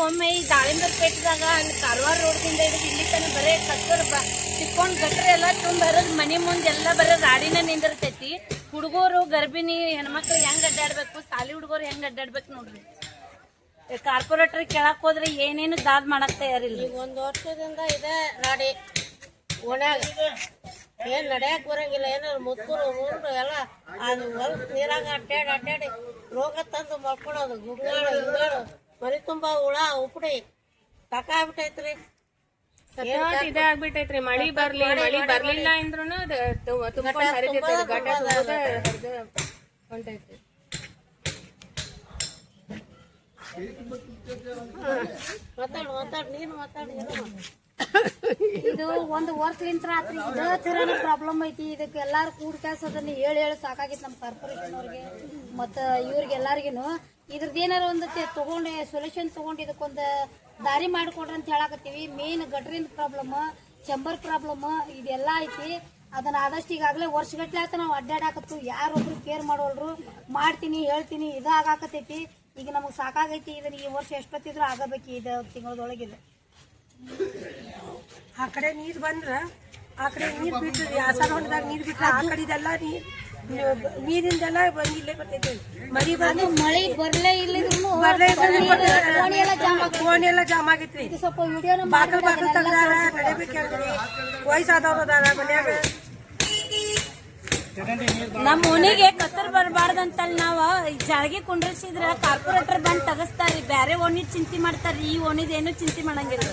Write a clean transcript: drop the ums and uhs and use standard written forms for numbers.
ಒಮ್ಮೆ ಈ ದಾಳಿಂಬರ ಪೇಟದಾಗ ಅಲ್ಲಿ ಕಾರವಾರ ರೋಡ್ದಿಂದ ಹಿಡಿದು ಇಲ್ಲಿ ತನಕ ಬರೇ ಕಸರ್ ಸಿಕ್ಕೊಂಡ್ ಗಟ್ರೆ ಎಲ್ಲ ತುಂಬ ಬರೋದು ಮನೆ ಮುಂದೆ ಎಲ್ಲ ಬರೋ ರಾಡಿನ ನಿಂದಿರ್ತೈತಿ. ಹುಡುಗರು ಗರ್ಭಿಣಿ ಹೆಣ್ಮಕ್ಳು ಹೆಂಗ್ ಅಡ್ಡಾಡ್ಬೇಕು, ಸಾಲಿ ಹುಡುಗರು ಹೆಂಗ್ ಅಡ್ಡಾಡ್ಬೇಕು ನೋಡ್ರಿ. ಕಾರ್ಪೊರೇಟರ್ ಕೇಳಕ್ ಹೋದ್ರೆ ಏನೇನು ದಾದ್ ಮಾಡಕ್ ತಯಾರಿಲ್ಲ. ಈಗ 1 ವರ್ಷದಿಂದ ಇದೆ ರಾಡಿ ಓಣ್ಯಾಗ ಏನ್ ನಡ್ಯಾಕ್ ಬರಂಗಿಲ್ಲ. ಏನಾದ್ರು ಮುತ್ಕುರು ಮುರುಡು ಎಲ್ಲ ಅದು ಹೊಲಸ್ ನೀರಾಗ ಅಡ್ಡಾಡಿ ರೋಗ ತಂದು ಮಲ್ಕೊಳೋದು. ಗುಡ್ಗಾಳು ಹಿಂಗಾಳು ಮರಿ ತುಂಬಾ ಹುಳ ಉಪ್ಪಡಿ ಸಾಕಾಗ್ಬಿಟ್ಟೈತ್ರಿ. ಇದೇ ಆಗ್ಬಿಟ್ಟೈತ್ರಿ. ಮಳಿ ಬರ್ಲಿಲ್ಲ ಅಂದ್ರೂನು ತುಂಬ್ಕೊಂಡ್ ಹರಿದೈತಿ, ಗಡ್ಡ ಹೊಂಟೈತ್ರಿ. ಮಾತಾಡ್ ನೀನು ಮಾತಾಡಿ. ಇದು 1 ವರ್ಷಲಿಂತ ರಾತ್ರಿ ಇದೇ ಥರನೇ ಪ್ರಾಬ್ಲಮ್ ಐತಿ. ಇದಕ್ಕೆ ಎಲ್ಲಾರು ಕೂಡ್ಕಾಸ್ ಅದನ್ನ ಹೇಳಿ ಸಾಕಾಗಿತ್ತು ನಮ್ಮ ಕಾರ್ಪೊರೇಷನ್ ಅವ್ರಿಗೆ ಮತ್ತು ಇವ್ರಿಗೆ ಎಲ್ಲಾರ್ಗಿನು. ಇದ್ರದ್ದು ಏನಾರ ಒಂದು ತಗೊಂಡು ಸೊಲ್ಯೂಷನ್ ತಗೊಂಡು ಇದಕ್ಕೊಂದು ದಾರಿ ಮಾಡಿಕೊಡ್ರಿ ಅಂತ ಹೇಳಾಕತ್ತೀವಿ. ಮೇನ್ ಗಟ್ರಿಂದ ಪ್ರಾಬ್ಲಮ್, ಚಂಬರ್ ಪ್ರಾಬ್ಲಮ್ ಇದೆಲ್ಲ ಐತಿ. ಅದನ್ನ ಆದಷ್ಟು ಈಗಾಗಲೇ ವರ್ಷಗಟ್ಲೆ ಆಯ್ತು ನಾವು ಅಡ್ಡಾಡಾಕತ್ತು. ಯಾರೊಬ್ರು ಕೇರ್ ಮಾಡೋಲ್ರು. ಮಾಡ್ತೀನಿ ಹೇಳ್ತೀನಿ ಇದಾಗತೈತಿ. ಈಗ ನಮಗೆ ಸಾಕಾಗೈತಿ. ಇದನ್ನ ಈ ವರ್ಷ ಎಷ್ಟೊತ್ತಿದ್ರು ಆಗಬೇಕು. ಇದು ತಿಂಗಳದೊಳಗಿದೆ. ಆ ಕಡೆ ನೀರ್ ಬಂದ್ರ ಆ ಕಡೆ ನೀರ್ ಬಿಟ್ರಿ, ಆಸಾರ ಹೊಂಡದಾಗ ನೀರ್ ಬಿಟ್ರ ಆ ಕಡೆದೆಲ್ಲ ನೀರಿಂದೆಲ್ಲ ಇಲ್ಲೇ ಬರ್ತೈತಿ. ಮಳಿ ಬಂದು ಮಳಿ ಬರ್ಲೇ ಇಲ್ಲಿದ್ರು ಫೋನ್ ಎಲ್ಲ ಜಾಮ್ ಆಗೈತ್ರಿ. ಸ್ವಲ್ಪ ವಿಡಿಯೋನ ಬಾಕಲ್ ತಗದಾರ ನಡಿಬೇಕಂದ್ರಿ. ವಯಸ್ಸಾದವ್ರು ಅದಾರ ಮನ್ಯಾಗ. ನಮ್ಮ ಓಣಿಗೆ ಕಸರ್ ಬರಬಾರ್ದಂತ ನಾವ್ ಜಾಳಗಿ ಕುಂಡ್ರಿಸಿದ್ರ ಕಾರ್ಪೊರೇಟರ್ ಬಂದ್ ತಗಸ್ತಾರಿ. ಬ್ಯಾರೆ ಓಣಿ ಚಿಂತೆ ಮಾಡ್ತಾರ್ರಿ. ಈ ಓಣಿದ ಏನು ಚಿಂತೆ ಮಾಡಂಗಿಲ್ಲ.